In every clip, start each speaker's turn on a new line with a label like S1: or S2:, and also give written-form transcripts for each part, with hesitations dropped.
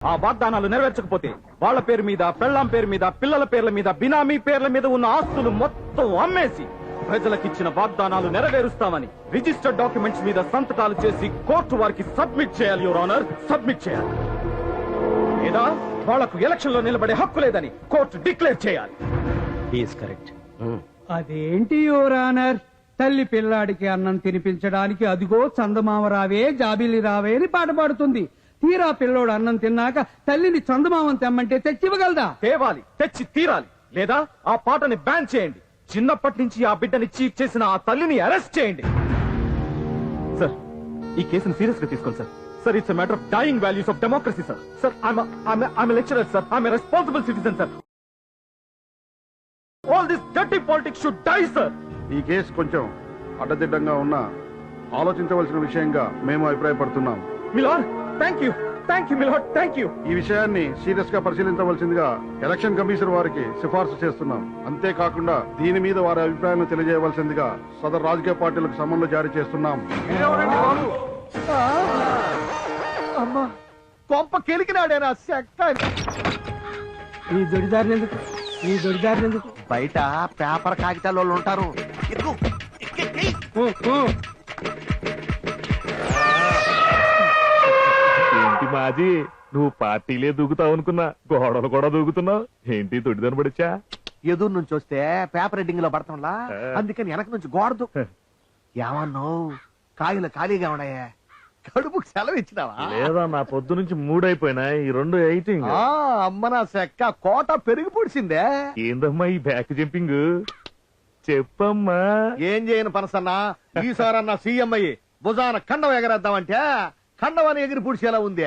S1: ఆ వాగ్దానాలు నెరవేర్చకపోతే వాళ్ళ పేరు మీద, పెళ్ళాం పేరు మీద, పిల్లల పేర్ల మీద, బినామీ పేర్ల మీద ఉన్న ఆస్తులు మొత్తం అమ్మేసి ప్రజలకిచ్చిన వాగ్దానాలు నెరవేరుస్తామని రిజిస్టర్డ్ డాక్యుమెంట్స్ మీద సంతకాలు చేసి కోర్టు వారికి సబ్మిట్ చేయాలి. యువర్ ఆనర్, సబ్మిట్ చేయాలి. లేదా వాళ్లకు ఎలక్షన్ లో నిలబడే హక్కు లేదని కోర్టు డిక్లేర్ చేయాలి.
S2: కరెక్ట్.
S3: అదేంటి యువర్ ఆనర్, తల్లి పిల్లాడికి అన్నం తినిపించడానికి అదిగో చందమామ రావే జాబిలి రావే అని పాట పాడుతుంది. తీరా పిల్లోడు అన్నం తిన్నాక తల్లిని చందమామని తెమ్మంటే తెచ్చివ్వగలదా?
S1: తేవాలి, తెచ్చి తీరాలి. లేదా ఆ పాటని బ్యాన్ చేయండి. చిన్నప్పటి నుంచి ఆ బిడ్డని చీట్ చేసిన ఆ తల్లిని అరెస్ట్ చేయండి. సార్, ఈ కేసును సీరియస్ గా తీసుకోండి sir. Sir, it's matter of dying values of democracy sir. Sir, I'm lecturer sir. I'm responsible citizen sir. All this dirty politics should die sir.
S4: ఈ కేసు కొంచెం అడ్డదిడ్డంగా ఉన్నా ఆలోచించవలసిన విషయంగా మేము అభిప్రాయపడుతున్నాం.
S1: Milord, thank you milord, thank you.
S4: ఈ విషయాన్ని సీరియస్ గా పరిశీలించవలసిందిగా ఎలక్షన్ కమిషన్ వారికి సిఫార్సు చేస్తున్నాం. అంతేకాకుండా దీని మీద వారి అభిప్రాయాన్ని తెలియజేయవలసిందిగా సదరు రాజకీయ పార్టీలకు సమన్లు జారీ చేస్తున్నాం.
S1: అమ్మా, కొంప కెలికినాడేనా
S3: ఈ దొడిదారినందుకు
S2: బయట పేపర్ కాగితాలు వాళ్ళు ఉంటారు.
S5: ఏంటి మాజీ, నువ్వు పార్టీలే దూకుతావు అనుకున్నా, గోడలు కూడా దూకుతున్నావు ఏంటి? తొడిదని పడిచా
S2: ఎదురు నుంచి వస్తే పేపర్ ఎడ్డింగ్ లో పడతాంలా, అందుకని వెనక నుంచి గోడదు. ఏమన్నావు? కాయలు ఖాళీగా ఉన్నాయా? కడుపుకు సెలవు ఇచ్చినావా?
S5: లేదా, నా పొద్దు నుంచి మూడైపోయినా ఈ 2 ఎయిటింగ్.
S2: అమ్మ నా సెక్క, కోట పెరిగి పొడిసిందే.
S5: ఏందమ్మా ఈ బ్యాక్ జంపింగ్? చెప్పమ్మా.
S2: ఏం చేయను పనసన్నా, ఈసారన్నా సీఎం అయ్యి భుజాన కండం ఎగరేద్దామంటే కండవని ఎగిరి పుడిచేలా ఉంది.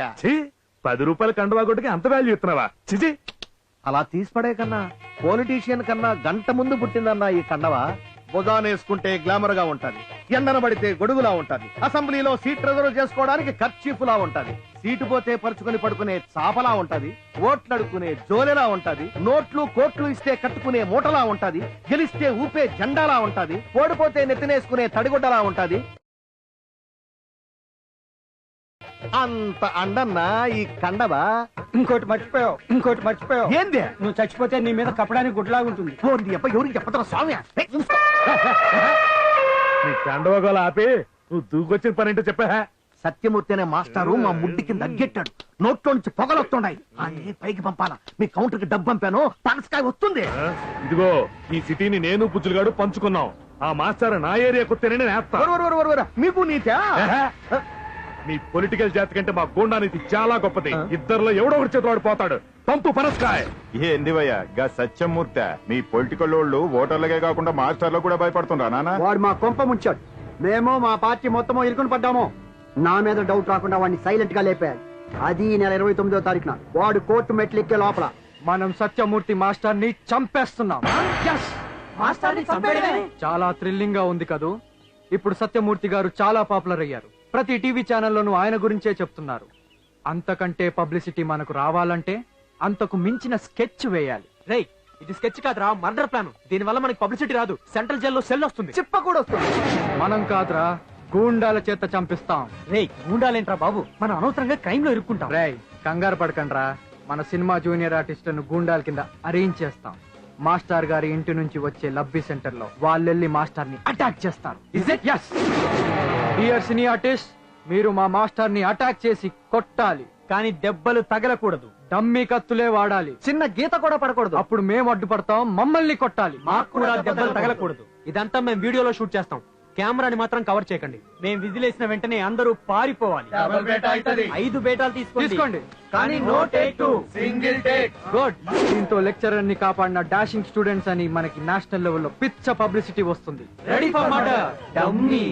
S5: 10 రూపాయల కండువా కొట్టుకి అంత వాల్యూ ఇస్తున్నావా? చిచి,
S2: అలా తీసిపడే కన్నా పొలిటీషియన్ కన్నా గంట ముందు పుట్టిందన్నా ఈ కండవా. భుజానేసుకుంటే గ్లామర్ గా ఉంటది, ఎండన పడితే గొడుగులా ఉంటది, అసెంబ్లీలో సీట్ రిజర్వ్ చేసుకోవడానికి ఖర్చీఫులా ఉంటది, సీటు పోతే పరుచుకుని పడుకునే చాపలా ఉంటది, ఓట్లు అడుక్కునే జోలెలా ఉంటది, నోట్లు కోట్లు ఇస్తే కట్టుకునే మూటలా ఉంటది, గెలిస్తే ఊపే జెండాలా ఉంటది, ఓడిపోతే నెత్తినేసుకునే తడిగుడ్డలా ఉంటది. అంత అండన్నా ఈ కండవా.
S3: ఇంకోటి మర్చిపోయావు.
S2: ఏంది?
S3: నువ్వు చచ్చిపోతే నీ మీద కప్పడానికి గుడ్లాగుంటుంది.
S2: ఎవరికి చెప్పరా స్వామి?
S5: నీ కండువా ఆపి నువ్వు దూకొచ్చిన పని ఏంటో చెప్పా.
S2: సత్యమూర్తి అనే మాస్టారు మా ముడ్డికి దగ్గెట్టాడు. నోట్లో నుంచి పొగలొస్తున్నాయి. పైకి పంపాలా? మీ కౌంటర్ కి డబ్బు పంపాను, పనసకాయ వస్తుంది.
S5: ఇదిగో, ఈ సిటీని నేను పుచ్చులుగాడు పంచుకున్నాం. ఆ మాస్టర్ నా ఏరియా కొత్తేనే నేస్తా.
S2: మీకు నీతా?
S5: నీ పొలిటికల్ జాతి కంటే మా గూండా నీతి చాలా గొప్పది. ఇద్దరులో ఎవడో ఒకటి చేతులాడు పోతాడు. పంపు పనసకాయ.
S6: ఏందివయ్యా గా సత్యమూర్తి? మీ పొలిటికల్ వాళ్ళు ఓటర్లకే కాకుండా మాస్టర్లు కూడా భయపడుతుండ్రా నాన్న?
S7: వాడు మా కొంప ముంచాడు. మేము మా పార్టీ మొత్తం ఇరుకుని పడ్డాము. నా మీద డౌట్ రాకుండా వాడిని సైలెంట్ గా లేపేయాలి. అది ఈ నెల 29వ తారీఖున వాడు కోర్టు మెట్లెక్కే లోపల
S3: మనం సత్యమూర్తి మాస్టర్ ని చంపేస్తున్నాం. చాలా థ్రిల్లింగ్ గా ఉంది కదూ. ఇప్పుడు సత్యమూర్తి గారు చాలా పాపులర్ అయ్యారు. ప్రతి టీవీ ఛానల్లోనూ ఆయన గురించే చెప్తున్నారు. అంతకంటే పబ్లిసిటీ మనకు రావాలంటే అంతకు మించిన స్కెచ్ వేయాలి.
S8: రేయ్, ఇది స్కెచ్ కాదురా, మర్డర్ ప్లాన్. దీని వల్ల మనకి పబ్లిసిటీ రాదు, సెంట్రల్ జైల్లో సెల్ వస్తుంది,
S3: చిప్ప కూడా వస్తుంది. మనం కాదురా, గూండాల చేత చంపిస్తాం.
S8: రేయ్, గూండాలేంట్రా బాబు, మనం అనవసరంగా క్రైమ్ లో ఇరుక్కుంటాం.
S3: రేయ్, కంగారు పడకండ్రా. మన సినిమా జూనియర్ ఆర్టిస్టులను గూండాల కింద అరేంజ్ చేస్తాం. మాస్టర్ గారి ఇంటి నుంచి వచ్చే లబ్బీ సెంటర్ లో వాళ్ళెళ్ళి మాస్టర్ ని అటాక్ చేస్తారు. డియర్ సినీ ఆర్టిస్ట్, మీరు మా మాస్టర్ ని అటాక్ చేసి కొట్టాలి, కానీ దెబ్బలు తగలకూడదు. డమ్మీ కత్తులే వాడాలి, చిన్న గీత కూడా పడకూడదు. అప్పుడు మేము అడ్డుపడతాం, మమ్మల్ని కొట్టాలి.
S8: మాకు కూడా దెబ్బలు తగలకూడదు. ఇదంతా మేము వీడియోలో షూట్ చేస్తాం, కెమెరాని మాత్రం కవర్ చేయకండి. మేము విజిలేసిన వెంటనే అందరూ పారిపోవాలి. 5 బేటాలు తీసుకోండి, కానీ no take 2, single take.
S3: Good. దీంతో లెక్చరర్ ని కాపాడిన డాషింగ్ స్టూడెంట్స్ అని మనకి నేషనల్ లెవెల్లో పిచ్చ పబ్లిసిటీ వస్తుంది.
S8: Ready for murder, dummy.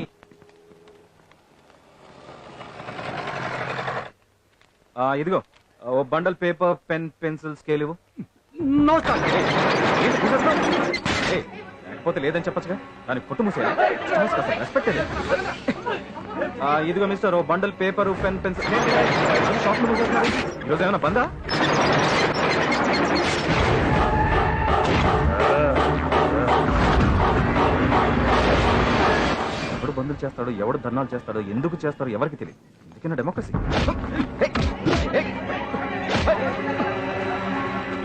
S1: ఇదిగో ఓ bundle paper, pen, pencil, scale ఇవ్వు.
S3: No sir.
S1: లేకపోతే లేదని చెప్పచ్చుగా, దానికి కొట్టు మూసేయాలి. రెస్పెక్ట్. ఇదిగో మిస్టర్, ఓ బండల్ పేపర్, పెన్, పెన్సిల్. ఈరోజు ఏమైనా బందా? ఎవడు బంధులు చేస్తాడు, ఎవడు ధర్నాలు చేస్తాడు, ఎందుకు చేస్తాడు ఎవరికి తెలియదు. ఎందుకన్నా డెమోక్రసీ.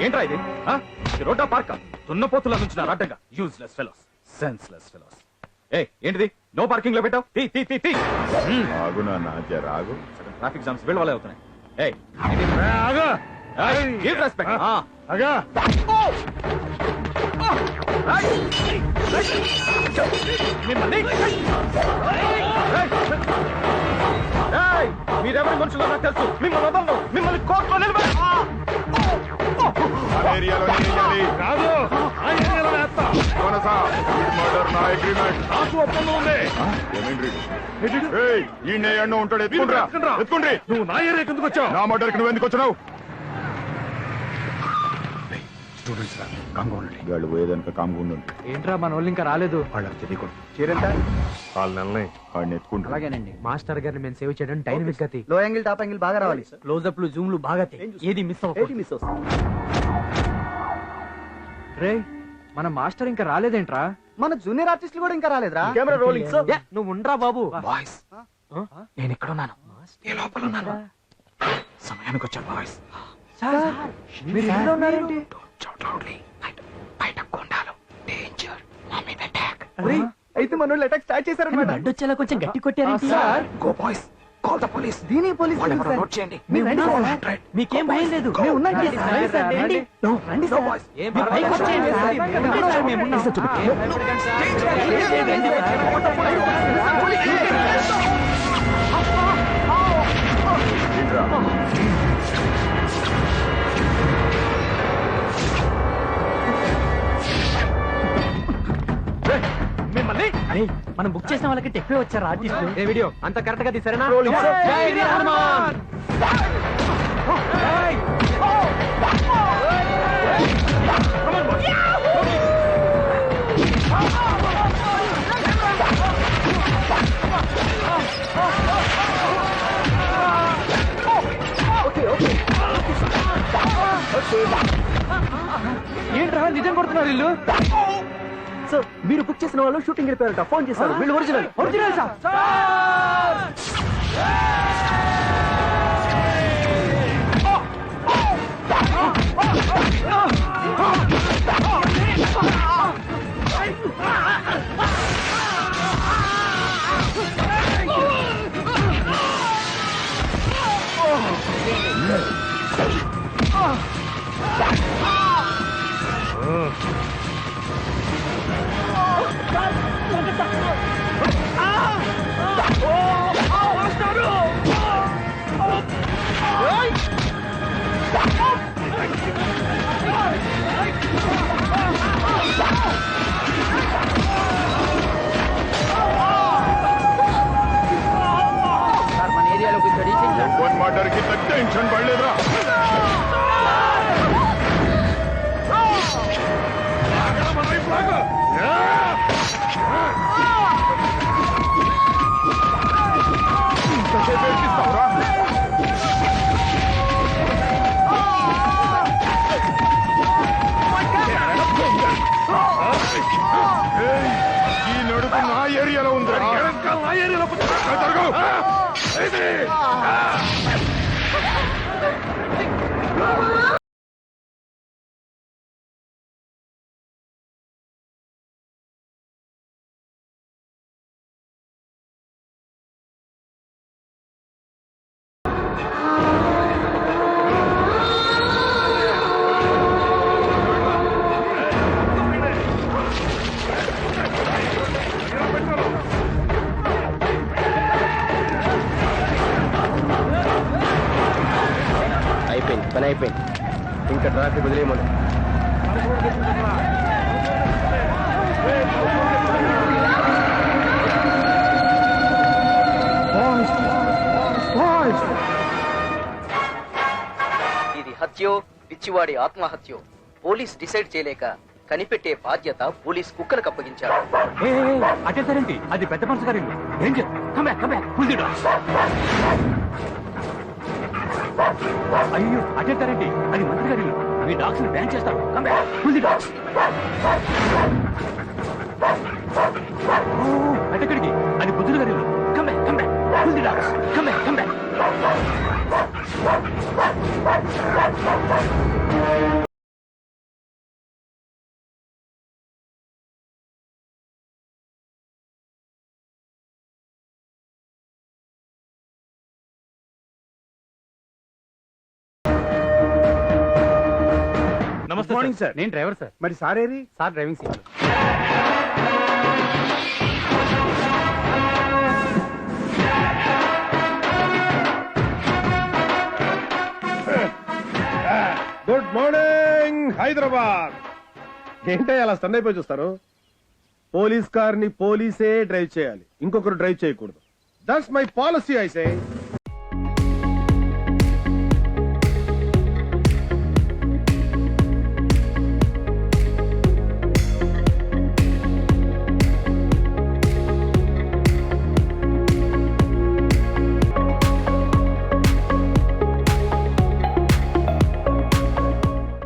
S1: ఏంట్రా ఇది ఆ? ఇది రోడ్డా పార్కా దున్నపోతుల నుంచి అడ్డంగా యూజ్లెస్ ఫెలోస్ సెన్స్లెస్ ఫెలోస్. ఏంటిది నో పార్కింగ్ లో పెట్టావు?
S6: ఆగు నాన్న జరాగు.
S1: ట్రాఫిక్ జామ్స్ వీళ్ళ వల్లే అవుతున్నాయి. రెస్పెక్ట్.
S5: అగా
S1: మీరెవరి మనుషులో నాకు తెలుసు. మిమ్మల్ని వదలను. మిమ్మల్ని కోర్టులో నిలబడి
S6: ఏరియాలో
S5: కాదు ఆ ఏరియాలో వేస్తా.
S6: మర్డర్ నా అగ్రిమెంట్.
S5: నాకు ఒప్పందం ఉంది.
S6: ఈ ఎన్నో ఉంటాడు. ఎత్తుకుండ్రా ఎత్తుకుండ్రి.
S5: నువ్వు నా ఏరియాకి ఎందుకు వచ్చావు?
S6: నా మర్డర్కి నువ్వు ఎందుకు వచ్చినావు? గాళ్ళు పోయేదనుక కామ్గా
S8: ఏంట్రా మన వాళ్ళు ఇంకా రాలేదు.
S2: చీరెంత
S5: 4 నెలలే.
S6: వాడిని ఎత్తుకుంటా.
S8: అలాగేనండి. మాస్టర్ గారిని మేము సేవ్ చేయడం డైనమిక్ గతి.
S7: లో యాంగిల్ టాప్ యాంగిల్ బాగా రావాలి.
S8: క్లోజ్అప్లు జూమ్లు బాగా ఏది మిస్
S7: మిస్ వస్తుంది.
S8: రే మన మాస్టర్ ఇంకా రాలేదేంట్రా?
S7: మన జూనియర్ ఆర్టిస్టులు కూడా ఇంకా రాలేదురా.
S2: Camera rolling sir.
S8: నువ్వు ఉండరా బాబు.
S1: బాయ్స్ నేను ఇక్కడ ఉన్నాను. ఏ లోపల ఉన్నాను. సమయానికి వచ్చాను బాయ్స్.
S8: మీరు ఇంట్లో ఉన్నారేంటి?
S1: బయట కొండాలు డేంజర్ మమ్మీ అటాక్.
S7: అయితే మన వాళ్ళు అటాక్ స్టార్ట్ చేశారన్నమాట.
S8: అడ్డొచ్చేలా కొంచెం గట్టి కొట్టారేంటి?
S1: Go boys call the police.
S7: దీని పోలీస్
S1: నోట్ చేయండి.
S8: మీకేం భయం లేదు.
S7: మేము ఉన్నాం.
S8: రండి సార్.
S7: రండి సార్.
S8: ఏం పైకి వచ్చేయండి సార్. రండి సార్, మేము ఉన్నాం.
S1: మిమ్మల్ని
S8: మనం బుక్ చేసిన వాళ్ళకి ఎక్కువ వచ్చారు ఆర్టిస్టులు. ఏ వీడియో అంత కరెక్ట్ గా తీసారేనా?
S7: ఏంట్రా నిజం కొడుతున్నారు వీళ్ళు? సార్ మీరు బుక్ చేసిన వాళ్ళు షూటింగ్ వెళ్ళిపోయారట. ఫోన్ చేశారు. వీళ్ళు ఒరిజినల్ ఒరిజినల్ సార్.
S8: మన ఏరియాలోకి
S6: మర్డర్కి టెన్షన్ పడలేదురా. ఇంతసేపు ఏడ్పిస్తావురా? ఈ నడుపు నా ఏరియాలో ఉందిరా.
S5: నా ఏరియాలో
S6: జరగవు.
S7: అయిపోయింది పని అయిపోయింది. ఇంకా ట్రాఫిక్ వదిలేయమని.
S9: ఇది హత్యో పిచ్చివాడి ఆత్మహత్యో పోలీస్ డిసైడ్ చేయలేక కనిపెట్టే బాధ్యత పోలీస్ కుక్కలకు అప్పగించారు.
S1: అటేసారేంటి? అది పెద్ద మనసు గారి danger. Come back, come back. Pull the dogs. అయ్యో అటేసారేంటి? అది మంత్రి గారి మీ డాగ్స్ ని బ్యాన్ చేస్తారు. Come back, pull the dogs. అటెక్కడికి? అది బుద్ధుడు గారి come back, come back. Pull the dogs. Come back, come back.
S8: నమస్తే
S2: మార్నింగ్ సార్.
S8: నేను డ్రైవర్ సార్.
S2: మరి సారేరి
S8: sir driving seat.
S2: Good morning Hyderabad. ఏంటో అలా స్టన్ అయిపోయి చూస్తారు. పోలీస్ కార్ ని పోలీసే డ్రైవ్ చేయాలి, ఇంకొకరు డ్రైవ్ చేయకూడదు. That's my policy. I say